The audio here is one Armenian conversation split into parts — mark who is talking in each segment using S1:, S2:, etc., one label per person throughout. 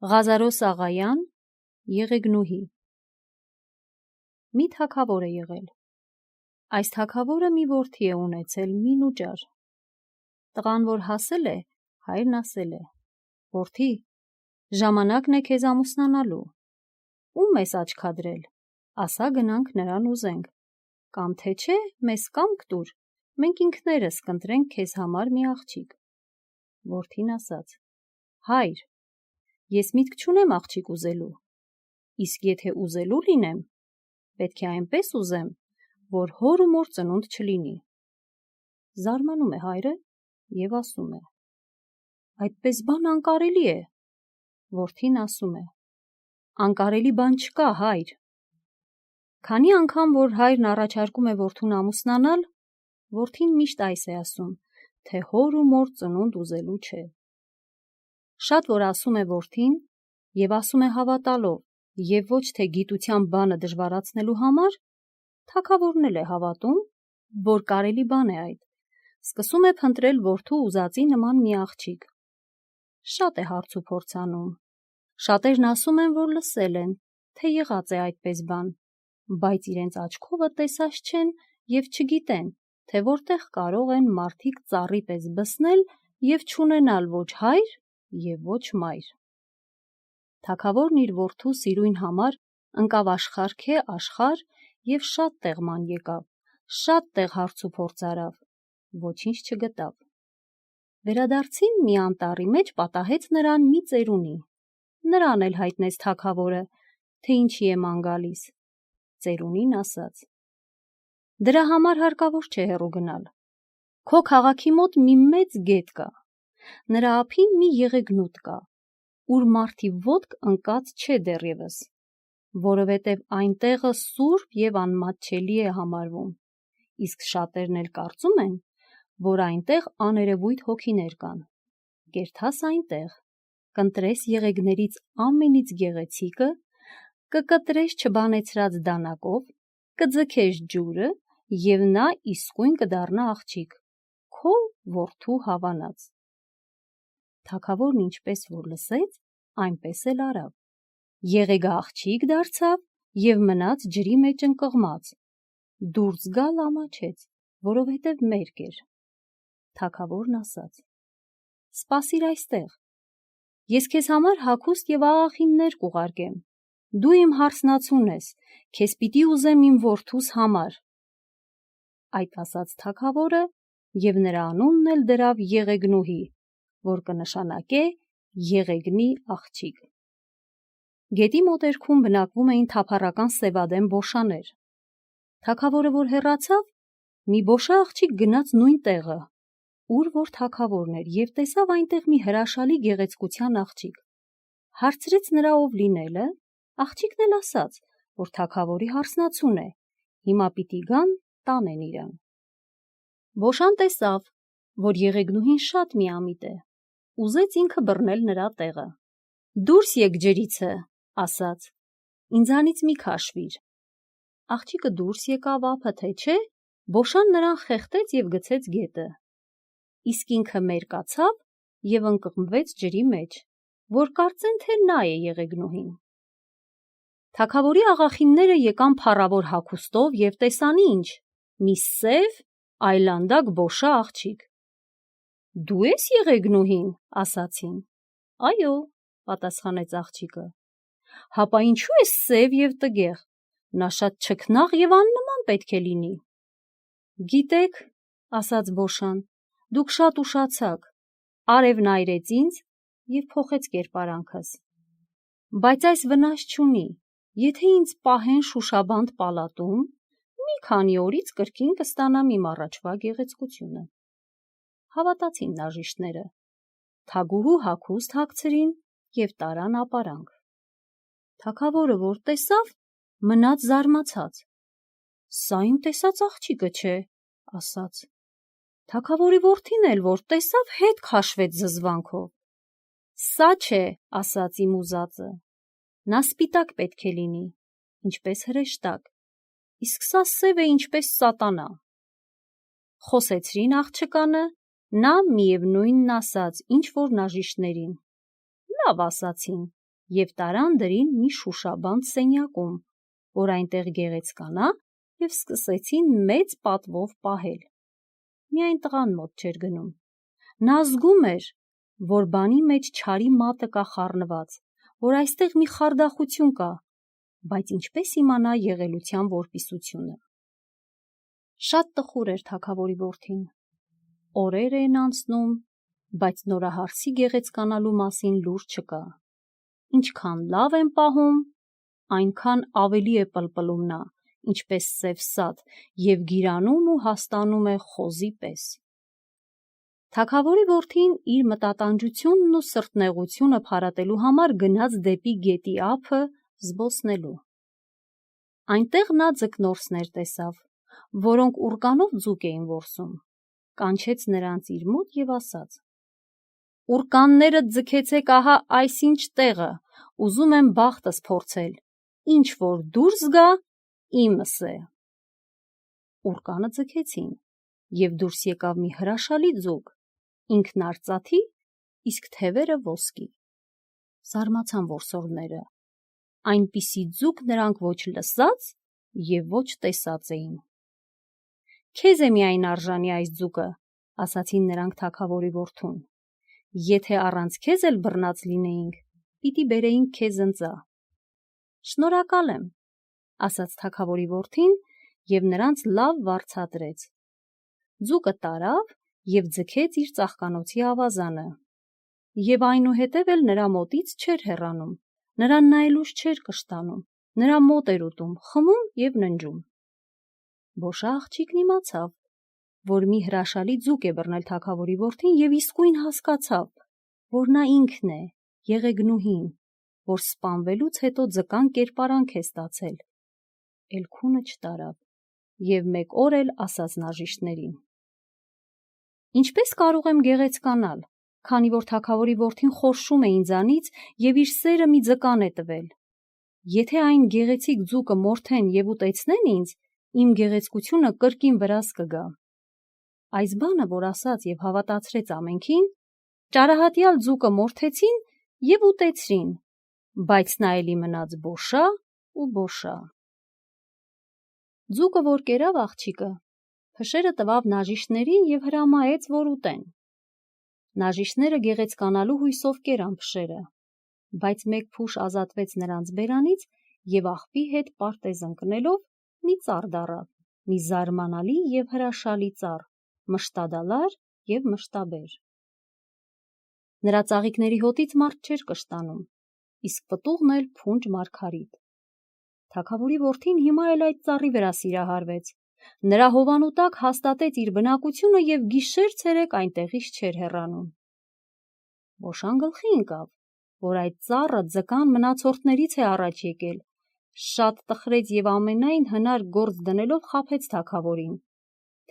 S1: Ղազարոս Աղայան, Եղեգնուհի։ Մի թագավոր է եղել։ Այս թագավորը մի որդի է ունեցել մին ու ճար։ Տղան, որ հասել է, հայրն ասել է. «Որդի, ժամանակն է քեզ ամուսնանալու։ Ում ես աչքադրել, ասա գնանք նրան ուզենք, կամ թե չէ մեզ կամք տուր, մենք ինքներս կընտրենք քեզ համար մի աղջիկ»։ Որդին ասաց. «Հայր, ես միտք չունեմ աղջիկ ուզելու, իսկ եթե ուզելու լինեմ, պետք է այնպես ուզեմ, որ հոր ու մոր ծնունդ չլինի»։ Զարմանում է հայրը և ասում է. «Այդպես բան անկարելի է»։ Որդին ասում է. «Անկարելի բան չկա, հայր»։ Քանի անգամ, որ հայրն առաջարկում է որդուն ամուսնանալ, որդին միշտ այս է ասում, թե հոր ու մոր ծնունդ ուզելու չէ։ Շատ որ ասում է որդին, և ասում է հավատալով, և ոչ թե գիտության բանը դժվարացնելու համար, թագավորն էլ է հավատում, որ կարելի բան է այդ, սկսում է փնտրել որդու ուզածի նման մի աղջիկ։ Շատ է հարց ու փորձ անում։ Շատերն ասում են, որ լսել են, թե եղած է այդպես բան, բայց իրենց աչքովը տեսած չեն և չգիտեն, թե որտեղ կարող են մարդիկ ծառի պես բսնել և չունենալ ոչ հայր և ոչ մայր։ Թագավորն իր որդու սիրույն համար ընկավ աշխարհքե աշխարհ և շատ տեղ ման եկավ, շատ տեղ հարց ու փորձ արավ, ոչինչ չգտավ։ Վերադարձին մի անտառի մեջ պատահեց նրան մի ծերունի։ Նրան էլ հայտնեց թագավորը, թե ինչի է ման գալիս։ Ծերունին ասաց. «Դրա համար հարկավոր չէ հեռու գնալ։ Քո քաղաքի մոտ մի մեծ գետ կա, նրա ափին մի եղեգնուտ կա, ուր մարդի ոտք ընկած չէ դեռևս, որովհետև այն տեղը սուրբ և անմատչելի է համարվում, իսկ շատերն էլ կարծում են, որ այնտեղ աներևույթ հոգիներ կան։ Կերթաս այնտեղ, կընտրես եղեգներից ամենից գեղեցիկը, կկտրես չբանեցրած դանակով, կձգես ջուրը և նա իսկույն կդառնա աղջիկ, քո որդու հավանած»։ Թագավորն ինչպես որ լսեց, այնպես էլ արավ։ Եղեգը աղջիկ դարձավ և մնաց ջրի մեջ ընկղմած, դուրս գալ ամաչեց, որովհետև մերկ էր։ Թագավորն ասաց. «Սպասիր այստեղ, ես քեզ համար հագուստ և աղախիններ կուղարկեմ, դու իմ հարսնացուն ես, քեզ պիտի ուզեմ իմ որդուս համար»։ Այդ ասաց թագավորը և նրա անունն էլ դրավ Եղեգնուհի, որ կնշանակե եղեգնի աղջիկ։ Գետի մոտերքում բնակվում էին թափառական սևադեմ բոշաներ։ Թագավորը որ հեռացավ, մի բոշա աղջիկ գնաց նույն տեղը, ուր որ թագավորն էր, և տեսավ այնտեղ մի հրաշալի գեղեցկության աղջիկ։ Հարցրեց նրա ով լինելը, աղջիկն էլ ասաց, որ թագավորի հարսնացուն է, հիմա պիտի գան տանեն իրան։ Բոշան տեսավ, որ եղեգնուհին շատ միամիտ է, ուզեց ինքը բռնել նրա տեղը։ «Դուրս եկ ջրիցը», ասաց, «ինձանից մի քաշվիր»։ Աղջիկը դուրս եկավ ափը, թե չէ, բոշան նրան խեղդեց և գցեց գետը։ Իսկ ինքը մերկացավ և ընկղմվեց ջրի մեջ, որ կարծեն, թե նա է եղեգնուհին։ Թագավորի աղախինները եկան փառավոր հագուստով և տեսան ինչ, մի սև այլանդակ բոշա աղջիկ։ «Դու ես եղեգնուհին», ասացին։ «Այո», պատասխանեց աղջիկը։ «Հապա ինչու է սև և տգեղ, նա շատ չքնաղ և աննման պետք է լինի»։ «Գիտեք», ասաց բոշան, «դուք շատ ուշացաք, արևն այրեց ինձ և փոխեց կերպարանքս։ Բայց այս վնաս չունի, եթե ինձ պահեն Շուշաբանդ պալատում, մի քանի օրից կրկին կստանամ իմ առաջվա գեղեցկությունը»։ Հավատացին նաժիշտները, թագուհու հագուստ հագցրին և տարան ապարանք։ Թագավորը որ տեսավ, մնաց զարմացած։ «Սա իմ տեսած աղջիկը չէ», ասաց։ Թագավորի որդին էլ որ տեսավ, հետ քաշվեց զզվանքով։ «Սա չէ», ասաց իմ ուզածը, «նա սպիտակ պետք է լինի, ինչպես հրեշտակ, իսկ սա սև է, ինչպես սատանա»։ Խոսեցրին աղջկանը, նա միևնույնն ասաց, ինչ որ նաժիշտներին։ «Լավ», ասացին, և տարան դրին մի շուշաբանդ սենյակում, որ այնտեղ գեղեցկանա, և սկսեցին մեծ պատվով պահել։ Միայն տղան մոտ չէր գնում։ Նա զգում էր, որ բանի մեջ չարի մատը կա խառնված, որ այստեղ մի խարդախություն կա, բայց ինչպես իմանա եղելության որպիսությունը։ Շատ տխուր էր թագավորի որդին։ Օրեր են անցնում, բայց նորահարսի գեղեցկանալու մասին լուր չկա։ Ինչքան լավ են պահում, այնքան ավելի է պլպլում նա, ինչպես սև սատ, և գիրանում ու հաստանում է խոզի պես։ Թագավորի որդին իր մտատանջությունն ու սրտնեղությունը փարատելու համար գնաց դեպի գետի ափը զբոսնելու։ Այնտեղ նա ձկնորսներ տեսավ, որոնք ուռկանով ձուկ էին որսում, կանչեց նրանց իր մոտ և ասաց. «Ուռկաններդ ձգեցեք ահա այսինչ տեղը, ուզում եմ բախտս փորձել, ինչ որ դուրս գա, իմս է»։ Ուռկանը ձգեցին, և դուրս եկավ մի հրաշալի ձուկ, ինքն արծաթի, իսկ թևերը ոսկի։ Զարմացան որսորդները, այնպիսի ձուկ նրանք ոչ լսած և ոչ տեսած էին։ «Քեզ է միայն արժանի այս ձուկը», ասացին նրանք թագավորի որդուն, «եթե առանց քեզ էլ բռնած լինեինք, պիտի բերեինք քեզ ընծա»։ «Շնորհակալ եմ», ասաց թագավորի որդին և նրանց լավ վարձատրեց։ Ձուկը տարավ և ձգեց իր ծաղկանոցի ավազանը, և այնուհետև էլ նրա մոտից չէր հեռանում, նրան նայելուց չէր կշտանում, նրա մոտ էր ուտում, խմում և ննջում։ Բոշա աղջիկն իմացավ, որ մի հրաշալի ձուկ է բռնել թագավորի որդին և իսկույն հասկացավ, որ նա ինքն է, Եղեգնուհին, որ սպանվելուց հետո ձկան կերպարանք է ստացել։ Էլքունը չտարավ և մեկ օր էլ ասաց նաժիշտներին. «Ինչպես կարող եմ գեղեցկանալ, քանի որ թագավորի որդին խորշում է ինձանից և իր սերը մի ձկան է տվել։ Եթե այն գեղեցիկ ձուկը մորթեն և ուտեցնեն ինձ, իմ գեղեցկությունը կրկին վրաս կգա»։ Այս բանը, որ ասաց և հավատացրեց ամենքին, ճարահատյալ ձուկը մորթեցին և ուտեցրին, բայց նա էլի մնաց բոշա ու բոշա։ Ձուկը, որ կերավ աղջիկը, փշերը տվավ նաժիշտներին և հրամայեց, որ ուտեն։ Նաժիշտները գեղեցկանալու հույսով կերան փշերը, բայց մեկ փուշ ազատվեց նրանց բերանից և աղբի հետ պարտեզ ընկնելով մի ծառ դառավ, մի զարմանալի և հրաշալի ծառ, մշտադալար և մշտաբեր։ Նրա ծաղիկների հոտից մարդ չէր կշտանում, իսկ պտուղն էլ փունջ մարգարիտ։ Թագավորի որդին հիմա էլ այդ ծառի վրա սիրահարվեց, նրա հովանու տակ հաստատեց իր բնակությունը և գիշեր-ցերեկ այնտեղից չէր հեռանում։ Բոշան գլխի ընկավ, որ այդ ծառը ձկան մնացորդներից է առաջ եկել, շատ տխրեց և ամենայն հնար գործ դնելով խաբեց թագավորին,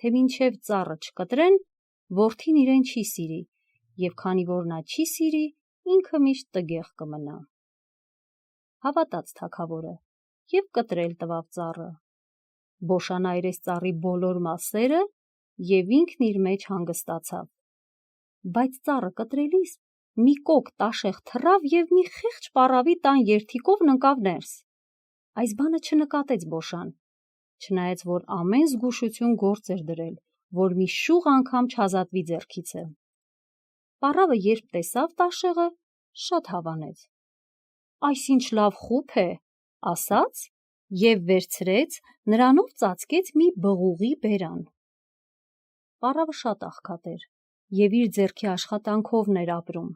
S1: թե մինչև ծառը չկտրեն, որդին իրեն չի սիրի, և քանի որ նա չի սիրի, ինքը միշտ տգեղ կմնա։ Հավատաց թագավորը և կտրել տվավ ծառը։ Բոշան այրեց ծառի բոլոր մասերը և ինքն իր մեջ հանգստացավ։ Բայց ծառը կտրելիս մի կոկ տաշեղ թռավ և մի խեղճ պառավի տան երդիկով ընկավ ներս։ Այս բանը չնկատեց Բոշան, չնայած որ ամեն զգուշություն գործ էր դրել, որ մի շուղ անգամ չազատվի ձեռքիցը։ Պառավը երբ տեսավ տաշեղը, շատ հավանեց։ «Այս ինչ լավ խուփ է», ասաց և վերցրեց, նրանով ծածկեց մի բղուղի բերան։ Պառավը շատ աղքատ էր և իր ձեռքի աշխատանքովն էր ապրում։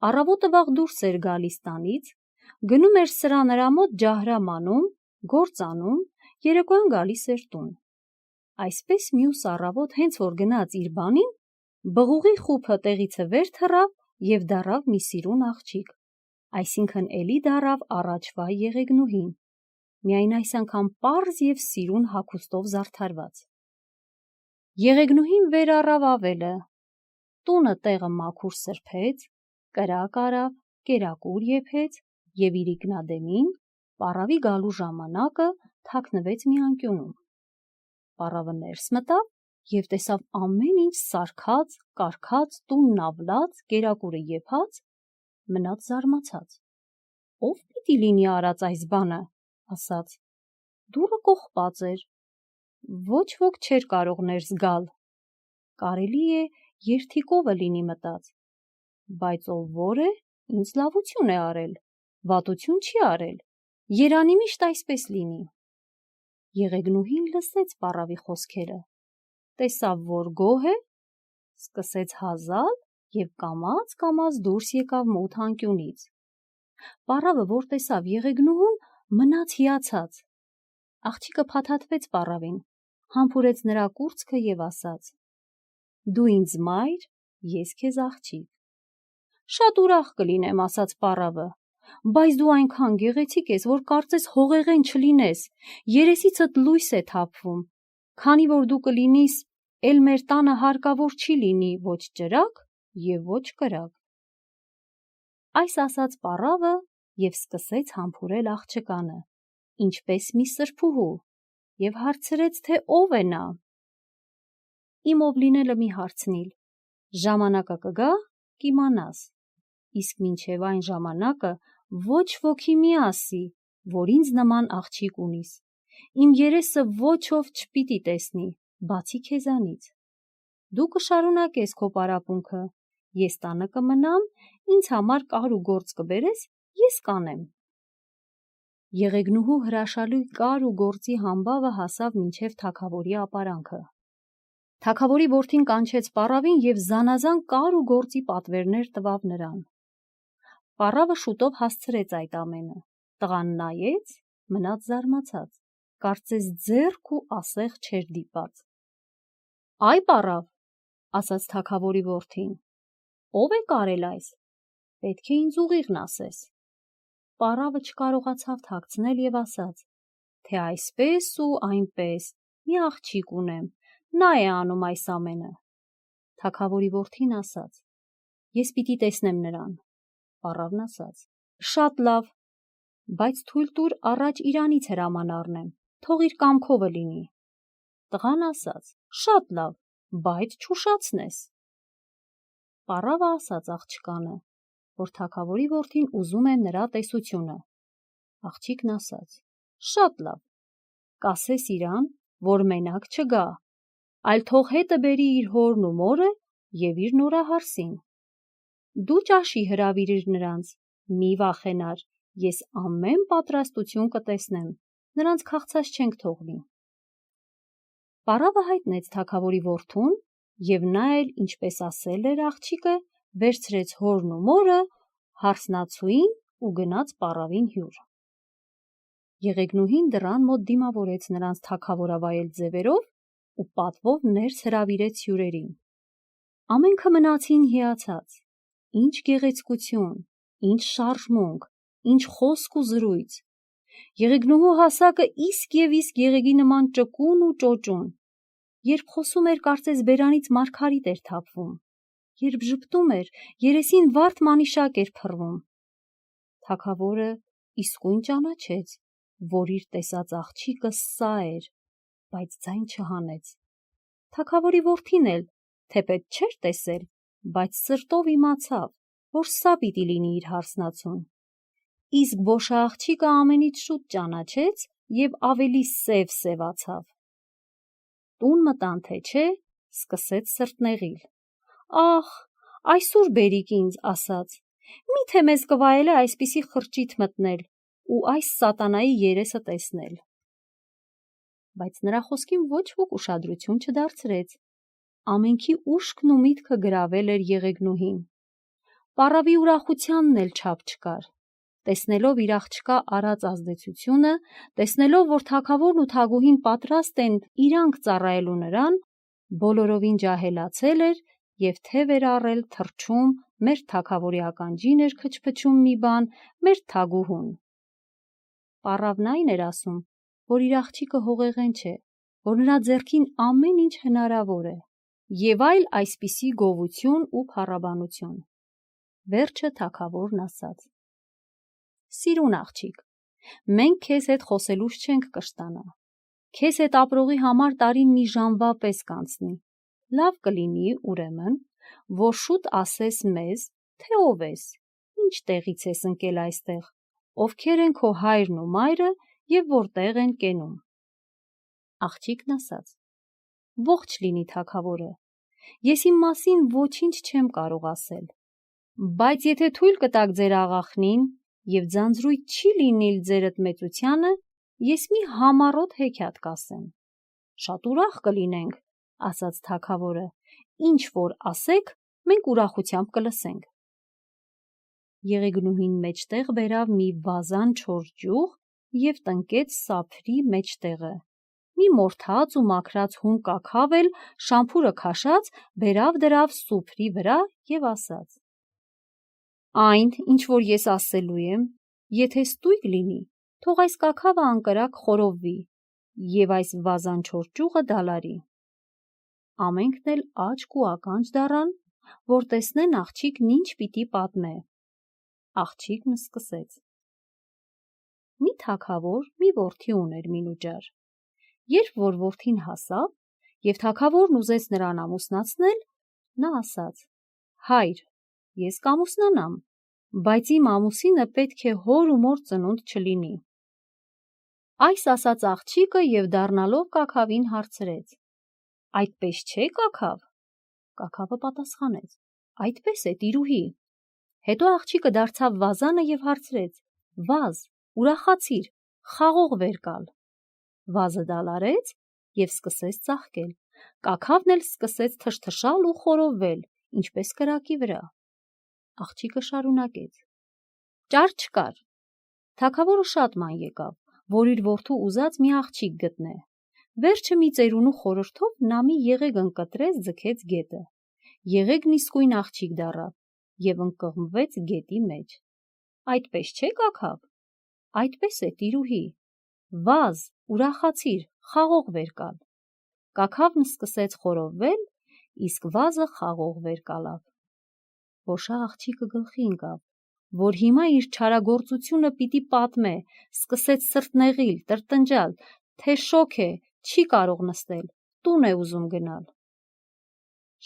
S1: Առավոտը վաղ դուրս էր գալիս տանից, գնում էր սրա նրա մոտ ջահրամ անում, գործ անում, երեկոյան գալիս էր տուն։ Այսպես մյուս առավոտ հենց որ գնաց իր բանին, բղուղի խուփը տեղիցը վեր թռավ և դառավ մի սիրուն աղջիկ, այսինքն էլի դառավ առաջվա Եղեգնուհին, միայն այս անգամ պարզ և սիրուն հագուստով զարդարված։ Եղեգնուհին վեր առավ ավելը, տունը տեղը մաքուր սրբեց, կրակ արավ, կերակուր եփեց և իրիկնադեմին, պառավի գալու ժամանակը, թաքնվեց մի անկյունում։ Պառավը ներս մտավ և տեսավ ամեն ինչ սարքած, կարգած, տունն ավլած, կերակուրը եփած, մնաց զարմացած։ Ով պիտի լինի արած այս բանը, ասաց. Դուռը կողպած էր, ոչ ոք չէր կարող ներս գալ, կարելի է երթիկովը լինի մտած, բայց ով որ է, ինձ լավություն է արել, վատություն չի արել, երանի միշտ այսպես լինի։ Եղեգնուհին լսեց պառավի խոսքերը, տեսավ, որ գոհ է, սկսեց հազալ և կամաց դուրս եկավ մութ անկյունից։ Պառավը, որ տեսավ եղեգնուհուն, մնաց հիացած։ Աղջիկը փաթաթվեց պառավին, համբուրեց նրա կուրծքը և ասաց. Դու ինձ մայր, ես քեզ աղջիկ։ Շատ ուրախ կլինեմ, ասաց պառավը, բայց դու այնքան գեղեցիկ ես, որ կարծես հողեղեն չլինես, երեսիցդ լույս է թափվում, քանի որ դու կլինիս, էլ մեր տանը հարկավոր չի լինի ոչ ճրագ և ոչ կրակ։ Այս ասաց պառավը և սկսեց համբուրել աղջկանը, ինչպես մի սրբուհու, և հարցրեց, թե ով է նա։ Իմ ով լինելը մի հարցնիլ, ժամանակը կգա, կիմանաս, իսկ մինչև այն ժամանակը ոչ ոքի մի ասի, որ ինձ նման աղջիկ ունիս, իմ երեսը ոչ ով չպիտի տեսնի, բացի քեզանից։ Դու կշարունակես քո պարապմունքը, ես տանը կմնամ, ինձ համար կար ու գործ կբերես, ես կանեմ։ Եղեգնուհու հրաշալի կար ու գործի համբավը հասավ մինչև թագավորի ապարանքը։ Թագավորի որդին կանչեց պառավին և զանազան կար ու գործի պատվերներ տվավ նրան։ Պառավը շուտով հասցրեց այդ ամենը, տղան նայեց, մնաց զարմացած, կարծես ձեռք ու ասեղ չէր դիպած։ Այ պառավ, ասաց թագավորի որդին, ով է կարել այս, պետք է ինձ ուղիղն ասես։ Պառավը չկարողացավ թաքցնել և ասաց, թե այսպես ու այնպես, մի աղջիկ ունեմ, նա է անում այս ամենը։ Թագավորի որդին ասաց. Ես պիտի տեսնեմ նրան։ Պառավն ասաց. Շատ լավ, բայց թույլ տուր առաջ իրանից հրաման առնեմ, թող իր կամքովը լինի։ Տղան ասաց. Շատ լավ, բայց չուշացնես։ Պառավը ասաց աղջկանը, որ թագավորի որդին ուզում է նրա տեսությունը։ Աղջիկն ասաց. Շատ լավ, կասես իրան, որ մենակ չգա, այլ թող հետը բերի իր հորն ու մորը և իր նորահարսին։ Դու ճաշի հրավիրիր նրանց, մի վախենար, ես ամեն պատրաստություն կտեսնեմ, նրանց քաղցած չենք թողնի։ Պառավը հայտնեց թագավորի որդուն, և նա էլ, ինչպես ասել էր աղջիկը, վերցրեց հորն ու մորը, հարսնացուին ու գնաց պառավին հյուր։ Եղեգնուհին դռան մոտ դիմավորեց նրանց թագավորավայել ձևերով ու պատվով ներս հրավիրեց հյուրերին։ Ամենքը մնացին հիացած. ինչ գեղեցկություն, ինչ շարժմունք, ինչ խոսք ու զրույց։ Եղեգնուհու հասակը իսկ և իսկ եղեգի նման ճկուն ու ճոճուն։ Երբ խոսում էր, կարծես բերանից մարգարիտ էր թափվում, երբ ժպտում էր, երեսին վարդ մանիշակ էր փռվում։ Թագավորը իսկույն ճանաչեց, որ իր տեսած աղջիկը սա էր, բայց ձայն չհանեց։ Թագավորի որդին էլ, թեպետ չէր տեսել, բայց սրտով իմացավ, որ սա պիտի լինի իր հարսնացուն։ Իսկ բոշաղջիկը ամենից շուտ ճանաչեց և ավելի սևացավ։ Տուն մտան, թե չէ, սկսեց սրտնեղիլ։ Ախ, այսուր բերիք ինձ, ասաց, միթե մեզ կվայել է այսպիսի խրճիթ մտնել ու այս սատանայի երեսը տեսնել։ Բայց նրա խոսքին ոչ ոք ուշադրություն չդարձրեց։ Ամենքի ուշքն ու միտքը գրավել էր եղեգնուհին։ Պառավի ուրախությանն էլ չափ չկար։ Տեսնելով իր աղջկա արած ազդեցությունը, տեսնելով, որ թագավորն ու թագուհին պատրաստ են իրանք ծառայելու նրան, բոլորովին ջահելացել էր և թև էր առել թռչում, մեր թագավորի ականջին էր քչփչում մի բան, մեր թագուհուն։ Պառավն այն էր ասում, որ իր աղջիկը հողեղեն չէ, որ նրա ձեռքին ամեն ինչ հնարավոր է, և այլ այսպիսի գովություն ու փառաբանություն։ Վերջը թագավորն ասաց. Սիրուն աղջիկ, մենք քեզ հետ խոսելուց չենք կշտանա։ Քեզ հետ ապրողի համար տարին մի ժամվա պես կանցնի։ Լավ կլինի, ուրեմն, որ շուտ ասես մեզ, թե ով ես, ինչ տեղից ես ընկել այստեղ, ովքեր են քո հայրն ու մայրը և որտեղ են կենում։ Աղջիկն ասաց. Ողջ լինի թագավորը, ես իմ մասին ոչինչ չեմ կարող ասել, բայց եթե թույլ կտաք ձեր աղախնին և ձանձրույթ չի լինիլ ձերդ մեծությանը, ես մի համառոտ հեքիաթ կասեմ։ Շատ ուրախ կլինենք, ասաց թագավորը, ինչ որ ասեք, մենք ուրախությամբ կլսենք։ Եղեգնուհին մեջտեղ բերավ մի վազան չոր ջուղ և տնկեց սափրի մեջտեղը։ Մի մորթած ու մաքրած հում կաքավ էլ շամփուրը քաշած բերավ դրավ սուփրի վրա և ասաց. Այն, ինչ որ ես ասելու եմ, եթե ստույգ լինի, թող այս կաքավը անկրակ խորովվի և այս վազան չոր ջուղը դալարի։ Ամենքն էլ աչք ու ականջ դառան, որ տեսնեն աղջիկն ինչ պիտի պատմե։ Աղջիկն սկսեց. Մի թագավոր մի որդի ուներ մինուճար։ Երբ որ որդին հասավ և թագավորն ուզեց նրան ամուսնացնել, նա ասաց. Հայր, ես կամուսնանամ, բայց իմ ամուսինը պետք է հոր ու մոր ծնունդ չլինի։ Այս ասաց աղջիկը և դառնալով կաքավին հարցրեց. Այդպես չէ՞ կաքավ։ Կաքավը պատասխանեց. Այդպես է, տիրուհի։ Հետո աղջիկը դարձավ վազանը և հարցրեց. Վազ, ուրախացիր, խաղող վեր կալ։ Վազը դալարեց և սկսեց ծաղկել։ Կաքավն էլ սկսեց թշթշալ ու խորովել, ինչպես կրակի վրա։ Աղջիկը շարունակեց. Ճար չկար։ Թագավորը շատ ման եկավ, որ իր որդու ուզած մի աղջիկ գտնե։ Վերջը մի ծերունու խորհրդով նա մի եղեգ ընկտրեց ձգեց գետը։ Եղեգն իսկույն աղջիկ դառավ և ընկղմվեց գետի մեջ։ Այդպես չէ՞ կաքավ։ Այդպես է, տիրուհի։ Վազ, ուրախացիր, խաղող վեր կալ։ Կաքավն սկսեց խորովել, իսկ վազը խաղող վեր կալավ։ Բոշա աղջիկը գլխի ընկավ, որ հիմա իր չարագործությունը պիտի պատմե, սկսեց սրտնեղիլ, տրտնջալ, թե շոգ է, չի կարող նստել, տուն է ուզում գնալ։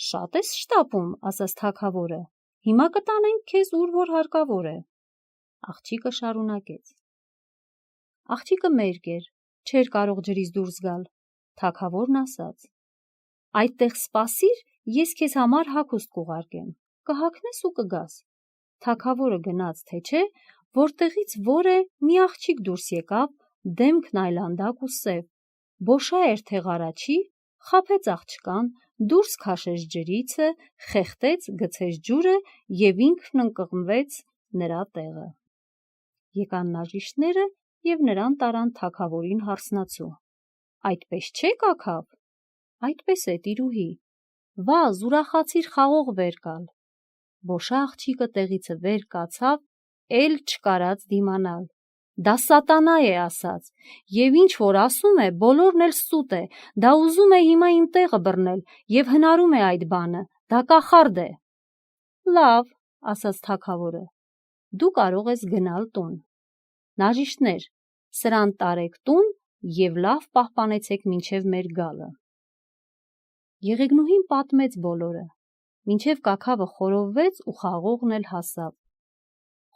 S1: Շատ ես շտապում, ասաց թագավորը, հիմա կտանենք քեզ ուր որ հարկավոր է։ Աղջիկը շարունակեց. Աղջիկը մերկ էր, չէր կարող ջրից դուրս գալ։ Թագավորն ասաց. Այդտեղ սպասիր, ես քեզ համար հագուստ կուղարկեմ, կհագնես ու կգաս։ Թագավորը գնաց թե չէ, որտեղից որ է մի աղջիկ դուրս եկավ, դեմքն այլանդակ ու սև, բոշա էր թեղ առաջի, խաբեց աղջկան, դուրս քաշեց ջրիցը, խեղդեց, գցեց ջուրը և ինքն ընկղմվեց նրա տեղը։ Եկան նաժիշտները և նրան տարան թագավորին հարսնացու։ Այդպես չէ՞ կաքավ։ Այդպես է, տիրուհի։ Վազ, ուրախացիր, խաղող վեր կալ։ Բոշա աղջիկը տեղիցը վեր կացավ, էլ չկարած դիմանալ։ Դա սատանա է ասած, և ինչ որ ասում է, բոլորն էլ սուտ է, դա ուզում է հիմա իմ տեղը բռնել և հնարում է այդ բանը, դա կախարդ է։ Լավ, ասաց թագավորը, դու կարող ես գնալ տուն։ Նաժիշտներ, սրան տարեք տուն և լավ պահպանեցեք մինչև մեր գալը։ Եղեգնուհին պատմեց բոլորը, մինչև կաքավը խորովվեց ու խաղողն էլ հասավ։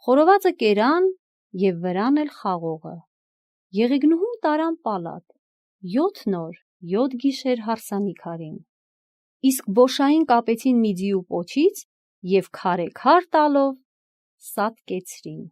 S1: Խորովածը կերան և վրան էլ խաղողը։ Եղեգնուհուն տարան պալատ, 7 օր, 7 գիշեր հարսանիք արին։ Իսկ բոշային կապեցին մի ձիու պոչից և քարե քար տալով սատկեցրին։